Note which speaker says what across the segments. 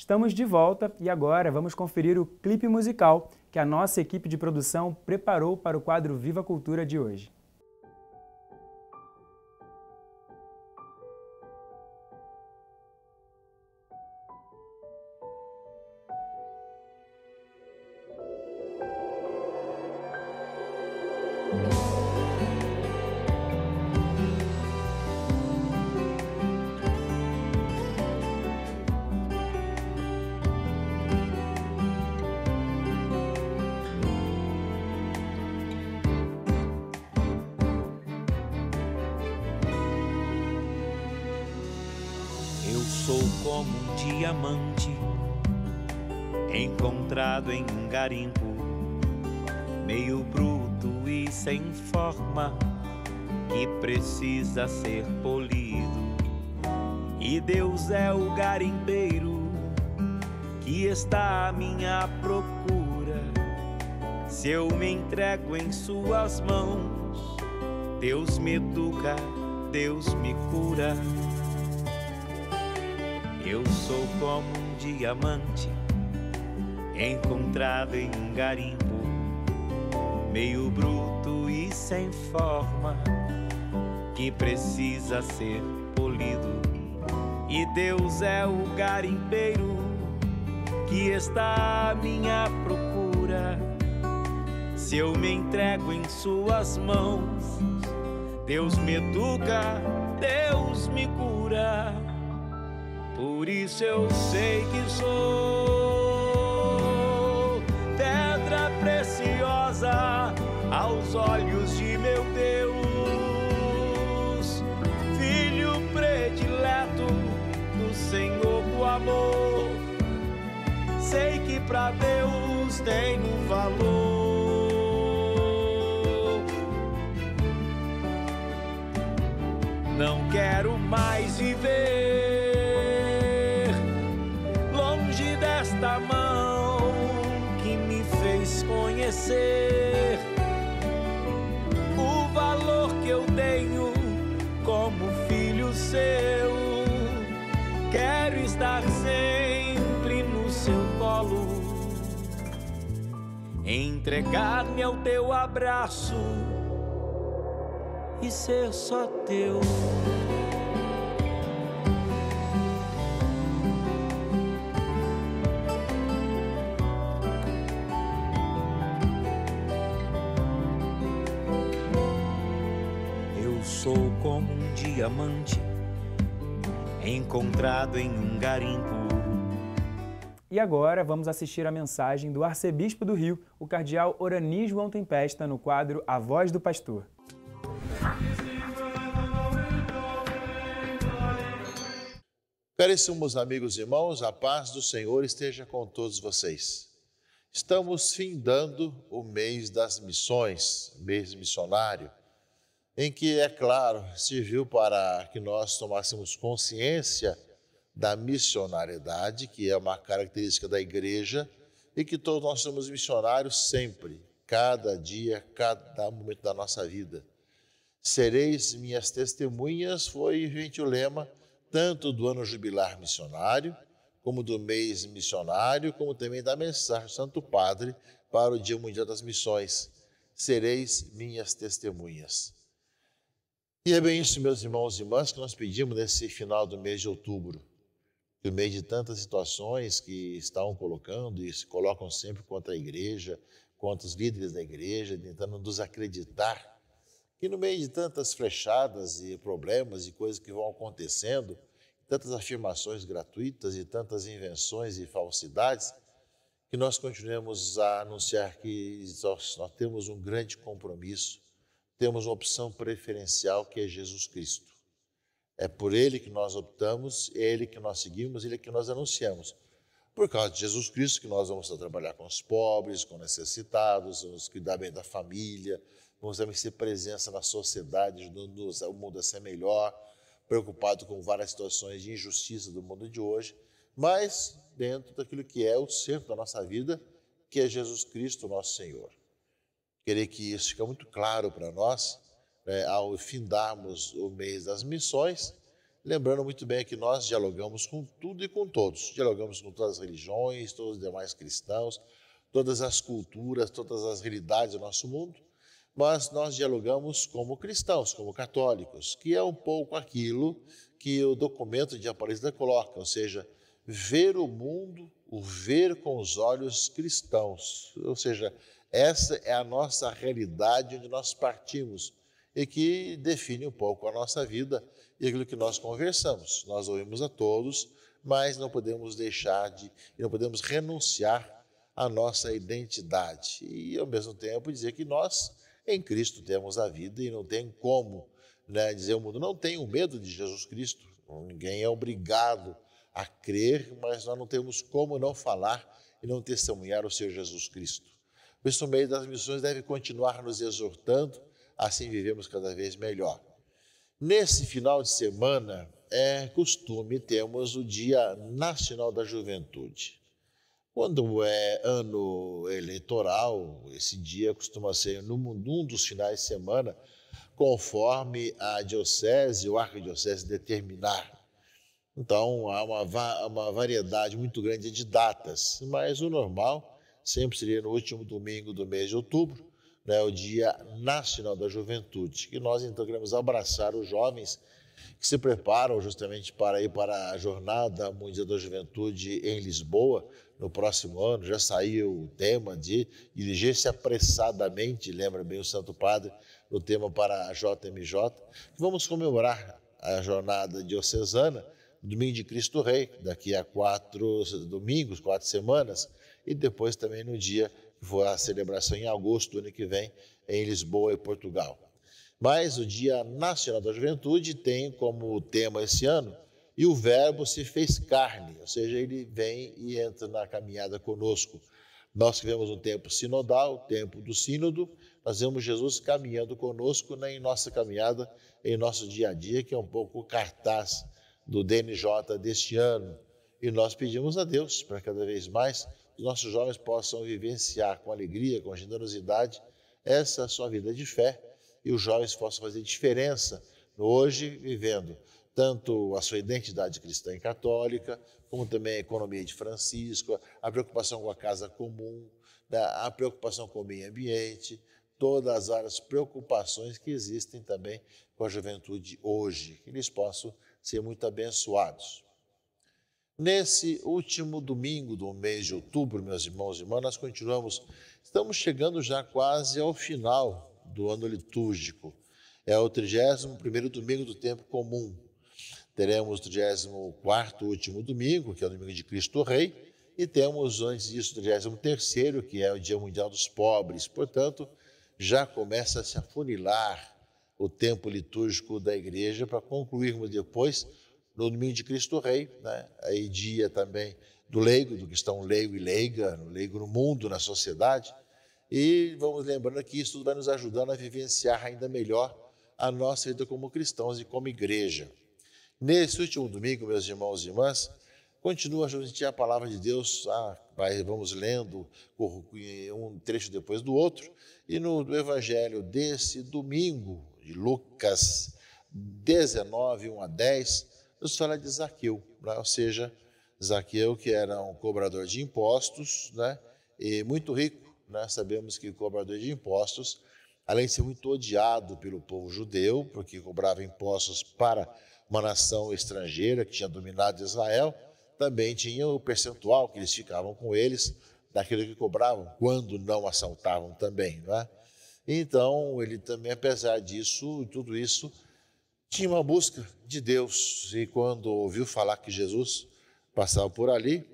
Speaker 1: Estamos de volta e agora vamos conferir o clipe musical que a nossa equipe de produção preparou para o quadro Viva Cultura de hoje.
Speaker 2: Eu sou como um diamante encontrado em um garimpo, meio bruto e sem forma, que precisa ser polido. E Deus é o garimpeiro que está à minha procura. Se eu me entrego em suas mãos, Deus me educa, Deus me cura. Eu sou como um diamante encontrado em um garimpo, meio bruto e sem forma, que precisa ser polido. E Deus é o garimpeiro que está à minha procura. Se eu me entrego em suas mãos, Deus me educa, Deus me cura. Por isso eu sei que sou pedra preciosa aos olhos de meu Deus, filho predileto do Senhor do amor. Sei que pra Deus tenho valor. Não quero mais viver desta mão que me fez conhecer o valor que eu tenho como filho seu. Quero estar sempre no seu colo, entregar-me ao teu abraço e ser só teu. Sou como um diamante encontrado em um garimpo.
Speaker 1: E agora vamos assistir a mensagem do arcebispo do Rio, o cardeal Orani João Tempesta, no quadro A Voz do Pastor.
Speaker 3: Caríssimos amigos e irmãos, a paz do Senhor esteja com todos vocês. Estamos findando o mês das missões, mês missionário, em que, é claro, serviu para que nós tomássemos consciência da missionariedade, que é uma característica da igreja, e que todos nós somos missionários sempre, cada dia, cada momento da nossa vida. Sereis minhas testemunhas foi, gente, o lema tanto do ano jubilar missionário, como do mês missionário, como também da mensagem do Santo Padre para o Dia Mundial das Missões. Sereis minhas testemunhas. E é bem isso, meus irmãos e irmãs, que nós pedimos nesse final do mês de outubro, no meio de tantas situações que estão colocando e se colocam sempre contra a igreja, contra os líderes da igreja, tentando nos acreditar, que no meio de tantas frechadas e problemas e coisas que vão acontecendo, tantas afirmações gratuitas e tantas invenções e falsidades, que nós continuemos a anunciar que nós temos um grande compromisso, temos uma opção preferencial que é Jesus Cristo. É por Ele que nós optamos, é Ele que nós seguimos, Ele que nós anunciamos. Por causa de Jesus Cristo que nós vamos trabalhar com os pobres, com necessitados, vamos cuidar bem da família, vamos também ser presença na sociedade, ajudando o mundo a ser melhor, preocupado com várias situações de injustiça do mundo de hoje, mas dentro daquilo que é o centro da nossa vida, que é Jesus Cristo, nosso Senhor. Queria que isso fique muito claro para nós, ao findarmos o mês das missões, lembrando muito bem que nós dialogamos com tudo e com todos. Dialogamos com todas as religiões, todos os demais cristãos, todas as culturas, todas as realidades do nosso mundo, mas nós dialogamos como cristãos, como católicos, que é um pouco aquilo que o documento de Aparecida coloca, ou seja, ver o mundo, o ver com os olhos cristãos, ou seja, essa é a nossa realidade onde nós partimos e que define um pouco a nossa vida e aquilo que nós conversamos. Nós ouvimos a todos, mas não podemos não podemos renunciar à nossa identidade e, ao mesmo tempo, dizer que nós, em Cristo, temos a vida e não tem como, dizer ao mundo, não tenham medo de Jesus Cristo. Ninguém é obrigado a crer, mas nós não temos como não falar e não testemunhar o Senhor Jesus Cristo. Por isso, no meio das missões, deve continuar nos exortando, assim vivemos cada vez melhor. Nesse final de semana, é costume termos o Dia Nacional da Juventude. Quando é ano eleitoral, esse dia costuma ser num dos finais de semana, conforme a diocese ou a arquidiocese determinar. Então, há uma variedade muito grande de datas, mas o normal sempre seria no último domingo do mês de outubro, o Dia Nacional da Juventude, que nós então queremos abraçar os jovens que se preparam justamente para ir para a Jornada Mundial da Juventude em Lisboa no próximo ano. Já saiu o tema de dirigir-se apressadamente, lembra bem o Santo Padre, no tema para a JMJ. Vamos comemorar a Jornada Diocesana, Domingo de Cristo Rei, daqui a 4 domingos, 4 semanas, e depois também no dia que for a celebração em agosto do ano que vem, em Lisboa e Portugal. Mas o Dia Nacional da Juventude tem como tema esse ano, e o Verbo se fez carne, ou seja, ele vem e entra na caminhada conosco. Nós que vivemos um tempo sinodal, o tempo do sínodo, nós vemos Jesus caminhando conosco em nossa caminhada, em nosso dia a dia, que é um pouco o cartaz do DNJ deste ano. E nós pedimos a Deus para cada vez mais os nossos jovens possam vivenciar com alegria, com generosidade, essa sua vida de fé, e os jovens possam fazer diferença hoje, vivendo tanto a sua identidade cristã e católica, como também a economia de Francisco, a preocupação com a casa comum, a preocupação com o meio ambiente, todas as preocupações que existem também com a juventude hoje, que eles possam ser muito abençoados. Nesse último domingo do mês de outubro, meus irmãos e irmãs, nós estamos chegando já quase ao final do ano litúrgico. É o 31º domingo do tempo comum. Teremos o 34º último domingo, que é o domingo de Cristo Rei, e temos antes disso o 33º, que é o Dia Mundial dos Pobres. Portanto, já começa a se afunilar o tempo litúrgico da igreja para concluirmos depois no domingo de Cristo Rei, aí dia também do leigo, do cristão leigo e leiga, no leigo no mundo, na sociedade, e vamos lembrando que isso tudo vai nos ajudando a vivenciar ainda melhor a nossa vida como cristãos e como igreja. Nesse último domingo, meus irmãos e irmãs, continua a palavra de Deus, vamos lendo um trecho depois do outro, e no Evangelho desse domingo, de Lucas 19, 1 a 10, nos fala de Zaqueu, ou seja, Zaqueu que era um cobrador de impostos, e muito rico. Sabemos que o cobrador de impostos, além de ser muito odiado pelo povo judeu, porque cobrava impostos para uma nação estrangeira que tinha dominado Israel, também tinha o percentual que eles ficavam com eles, daquilo que cobravam, quando não assaltavam também. Então, ele também, apesar disso, tudo isso, tinha uma busca de Deus, e quando ouviu falar que Jesus passava por ali,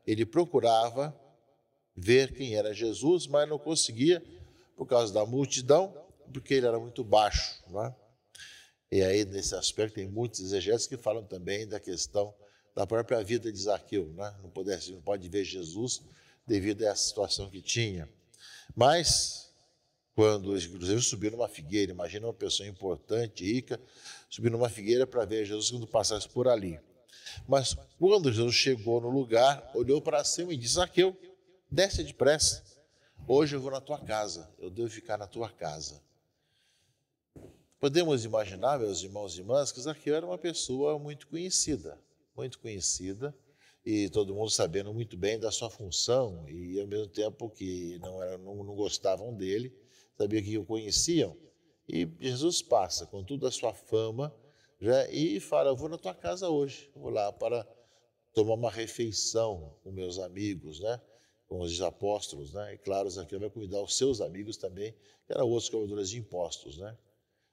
Speaker 3: ele procurava ver quem era Jesus, mas não conseguia por causa da multidão, porque ele era muito baixo. E aí, nesse aspecto, tem muitos exegetas que falam também da questão da própria vida de Zaqueu. Não pode ver Jesus devido a essa situação que tinha. Mas quando, inclusive, subiu numa figueira, imagina uma pessoa importante, rica, subir numa figueira para ver Jesus quando passasse por ali. Mas quando Jesus chegou no lugar, olhou para cima e disse: Zaqueu, desce depressa, hoje eu vou na tua casa, eu devo ficar na tua casa. Podemos imaginar, meus irmãos e irmãs, que Zaqueu era uma pessoa muito conhecida, e todo mundo sabendo muito bem da sua função, e ao mesmo tempo que não gostavam dele, sabia que o conheciam. E Jesus passa com toda a sua fama e fala: eu vou na tua casa hoje, eu vou lá para tomar uma refeição com meus amigos, né? Com os apóstolos, né? E claro, Zaqueu vai cuidar dos seus amigos também, que eram outros cobradores de impostos, né?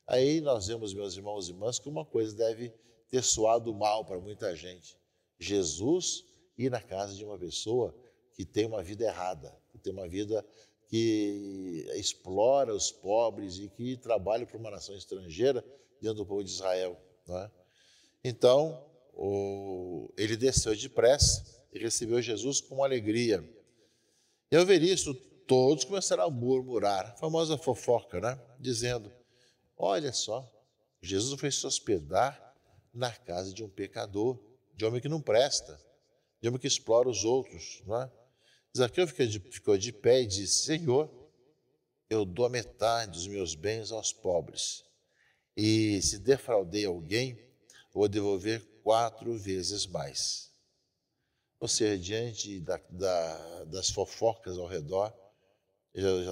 Speaker 3: Aí nós vemos, meus irmãos e irmãs, que uma coisa deve ter soado mal para muita gente. Jesus ir na casa de uma pessoa que tem uma vida errada, que tem uma vida que explora os pobres e que trabalha para uma nação estrangeira dentro do povo de Israel, não é? Então, ele desceu depressa e recebeu Jesus com alegria. E ao ver isso, todos começaram a murmurar, a famosa fofoca, né? Dizendo: olha só, Jesus foi se hospedar na casa de um pecador, de homem que não presta, de homem que explora os outros, não é? Zaqueu ficou de pé e disse: Senhor, eu dou a metade dos meus bens aos pobres, e se defraudei alguém, vou devolver 4 vezes mais. Ou seja, diante das fofocas ao redor,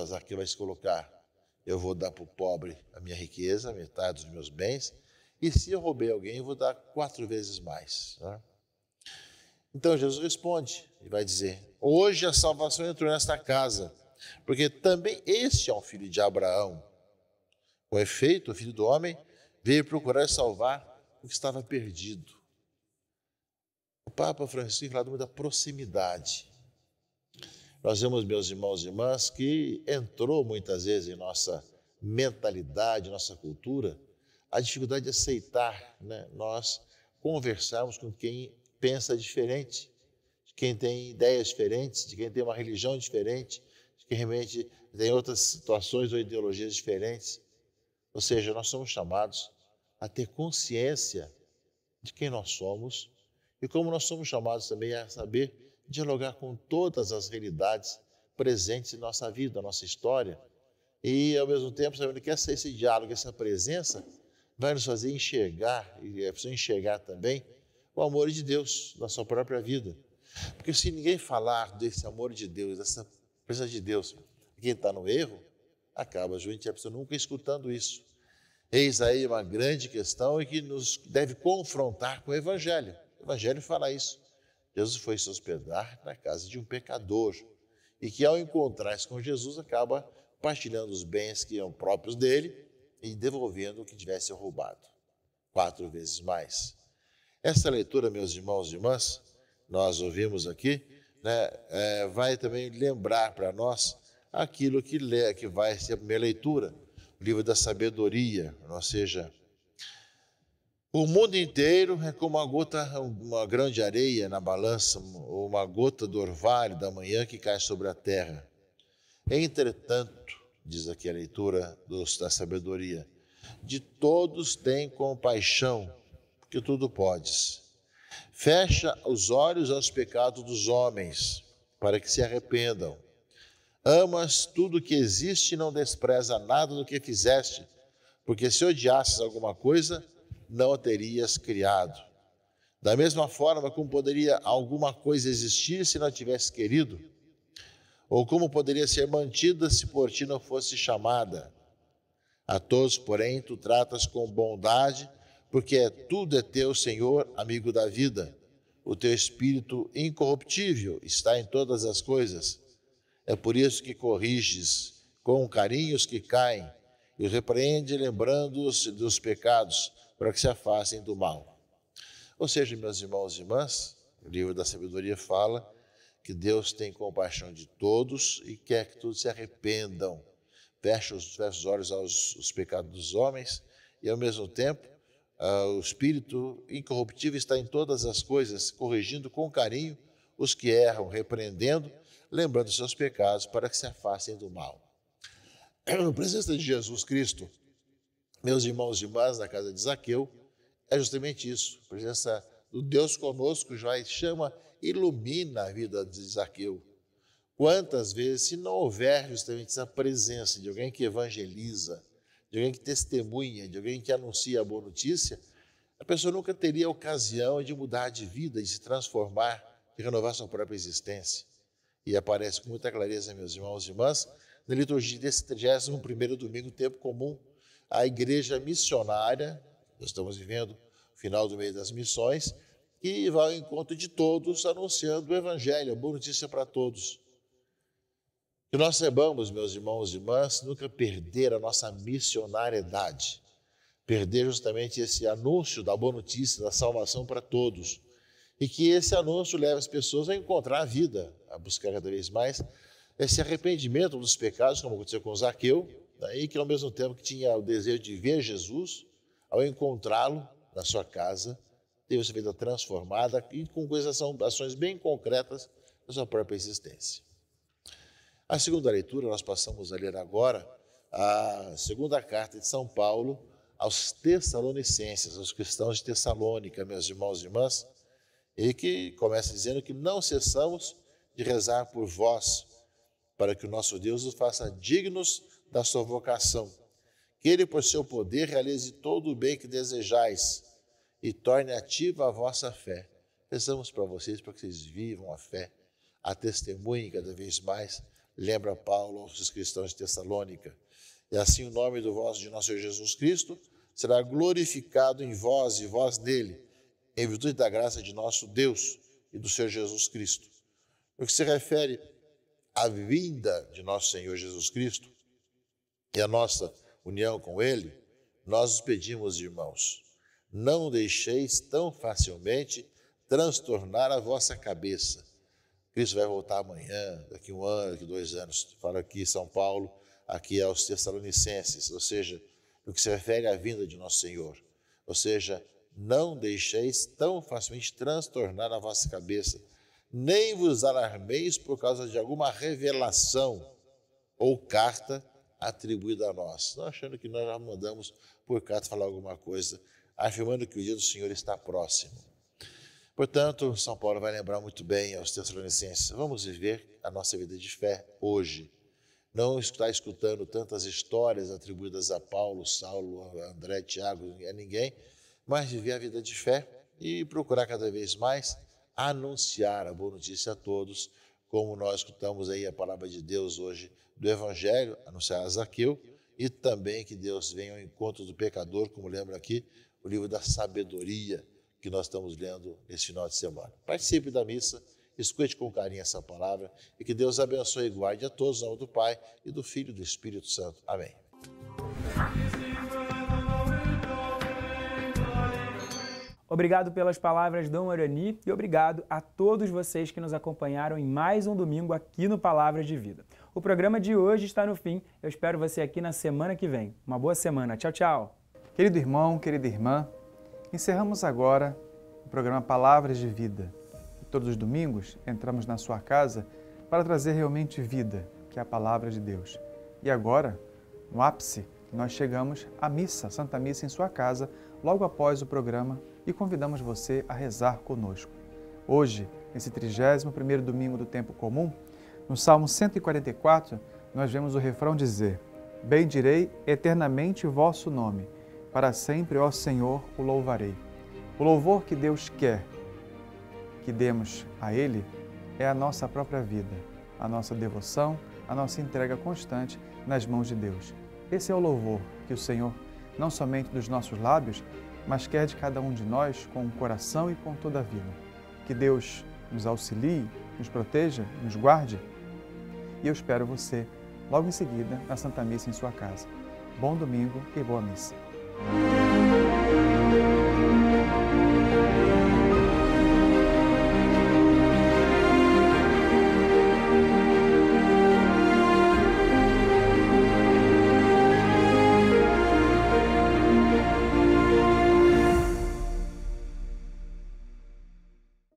Speaker 3: Zaqueu vai se colocar: eu vou dar para o pobre a minha riqueza, a metade dos meus bens, e se eu roubei alguém, eu vou dar 4 vezes mais, né? Então Jesus responde e vai dizer: hoje a salvação entrou nesta casa, porque também este é um filho de Abraão. Com efeito, o Filho do Homem veio procurar salvar o que estava perdido. O Papa Francisco fala muito da proximidade. Nós vemos, meus irmãos e irmãs, que entrou muitas vezes em nossa mentalidade, nossa cultura, a dificuldade de aceitar, né, nós conversarmos com quem pensa diferente, de quem tem ideias diferentes, de quem tem uma religião diferente, de quem realmente tem outras situações ou ideologias diferentes. Ou seja, nós somos chamados a ter consciência de quem nós somos e como nós somos chamados também a saber dialogar com todas as realidades presentes em nossa vida, nossa história, e ao mesmo tempo sabendo que esse diálogo, essa presença vai nos fazer enxergar, e é preciso enxergar também o amor de Deus na sua própria vida. Porque se ninguém falar desse amor de Deus, dessa presença de Deus, quem está no erro, acaba a gente a pessoa nunca escutando isso. Eis aí uma grande questão e que nos deve confrontar com o Evangelho. O Evangelho fala isso. Jesus foi se hospedar na casa de um pecador e que ao encontrar-se com Jesus acaba partilhando os bens que eram próprios dele e devolvendo o que tivesse roubado, 4 vezes mais. Essa leitura, meus irmãos e irmãs, nós ouvimos aqui, né, vai também lembrar para nós aquilo que vai ser a primeira leitura, o livro da sabedoria, ou seja, o mundo inteiro é como uma grão de areia na balança, ou uma gota do orvalho da manhã que cai sobre a terra. Entretanto, diz aqui a leitura da sabedoria, de todos tem compaixão, porque tudo podes. Fecha os olhos aos pecados dos homens, para que se arrependam. Amas tudo que existe e não despreza nada do que fizeste, porque se odiasses alguma coisa, não a terias criado. Da mesma forma, como poderia alguma coisa existir se não tivesse querido? Ou como poderia ser mantida se por ti não fosse chamada? A todos, porém, tu tratas com bondade, porque tudo é teu, Senhor, amigo da vida. O teu espírito incorruptível está em todas as coisas. É por isso que corriges com carinho os que caem e repreende lembrando-os dos pecados, para que se afastem do mal. Ou seja, meus irmãos e irmãs, o livro da sabedoria fala que Deus tem compaixão de todos e quer que todos se arrependam. Fecha os olhos aos pecados dos homens e, ao mesmo tempo, o espírito incorruptível está em todas as coisas, corrigindo com carinho os que erram, repreendendo, lembrando os seus pecados para que se afastem do mal. A presença de Jesus Cristo, meus irmãos e irmãs, na casa de Zaqueu, é justamente isso. A presença do Deus conosco já chama, ilumina a vida de Zaqueu. Quantas vezes, se não houver justamente essa presença de alguém que evangeliza, de alguém que testemunha, de alguém que anuncia a boa notícia, a pessoa nunca teria a ocasião de mudar de vida, de se transformar, de renovar sua própria existência. E aparece com muita clareza, meus irmãos e irmãs, na liturgia desse 31º domingo, tempo comum, a igreja missionária, nós estamos vivendo o final do mês das missões, que vai ao encontro de todos, anunciando o Evangelho, a boa notícia para todos. Que nós saibamos, meus irmãos e irmãs, nunca perder a nossa missionariedade, perder justamente esse anúncio da boa notícia, da salvação para todos, e que esse anúncio leve as pessoas a encontrar a vida, a buscar cada vez mais esse arrependimento dos pecados, como aconteceu com Zaqueu, e que ao mesmo tempo que tinha o desejo de ver Jesus, ao encontrá-lo na sua casa, teve sua vida transformada e com ações bem concretas da sua própria existência. A segunda leitura, nós passamos a ler agora a segunda carta de São Paulo aos Tessalonicenses, aos cristãos de Tessalônica, meus irmãos e irmãs, e que começa dizendo que não cessamos de rezar por vós, para que o nosso Deus os faça dignos da sua vocação, que Ele, por seu poder, realize todo o bem que desejais e torne ativa a vossa fé. Rezamos para vocês, para que vocês vivam a fé, a testemunhem cada vez mais, lembra Paulo aos cristãos de Tessalônica. E assim o nome de nosso Senhor Jesus Cristo será glorificado em vós e vós nele, em virtude da graça de nosso Deus e do Senhor Jesus Cristo. No que se refere à vinda de nosso Senhor Jesus Cristo e a nossa união com Ele, nós os pedimos, irmãos, não deixeis tão facilmente transtornar a vossa cabeça. Cristo vai voltar amanhã, daqui 1 ano, daqui 2 anos. Fala aqui em São Paulo, aqui aos Tessalonicenses, ou seja, no que se refere à vinda de nosso Senhor. Ou seja, não deixeis tão facilmente transtornar a vossa cabeça, nem vos alarmeis por causa de alguma revelação ou carta atribuída a nós. Não achando que nós já mandamos por carta falar alguma coisa, afirmando que o dia do Senhor está próximo. Portanto, São Paulo vai lembrar muito bem aos Tessalonicenses, vamos viver a nossa vida de fé hoje. Não estar escutando tantas histórias atribuídas a Paulo, Saulo, André, Tiago, a ninguém, mas viver a vida de fé e procurar cada vez mais anunciar a boa notícia a todos, como nós escutamos aí a palavra de Deus hoje do Evangelho, anunciar a Zaqueu, e também que Deus venha ao encontro do pecador, como lembra aqui o livro da sabedoria que nós estamos lendo nesse final de semana. Participe da missa, escute com carinho essa palavra e que Deus abençoe e guarde a todos, em nome do Pai e do Filho e do Espírito Santo. Amém.
Speaker 1: Obrigado pelas palavras, Dom Arani, e obrigado a todos vocês que nos acompanharam em mais um domingo aqui no Palavras de Vida. O programa de hoje está no fim. Eu espero você aqui na semana que vem. Uma boa semana. Tchau, tchau.
Speaker 4: Querido irmão, querida irmã, encerramos agora o programa Palavras de Vida. Todos os domingos entramos na sua casa para trazer realmente vida, que é a Palavra de Deus. E agora, no ápice, nós chegamos à missa, Santa Missa em sua casa, logo após o programa, e convidamos você a rezar conosco. Hoje, nesse 31º domingo do tempo comum, no Salmo 144, nós vemos o refrão dizer: bendirei eternamente o vosso nome, para sempre, ó Senhor, o louvarei. O louvor que Deus quer que demos a Ele é a nossa própria vida, a nossa devoção, a nossa entrega constante nas mãos de Deus. Esse é o louvor que o Senhor, não somente dos nossos lábios, mas quer de cada um de nós com o coração e com toda a vida. Que Deus nos auxilie, nos proteja, nos guarde. E eu espero você logo em seguida na Santa Missa em sua casa. Bom domingo e boa missa.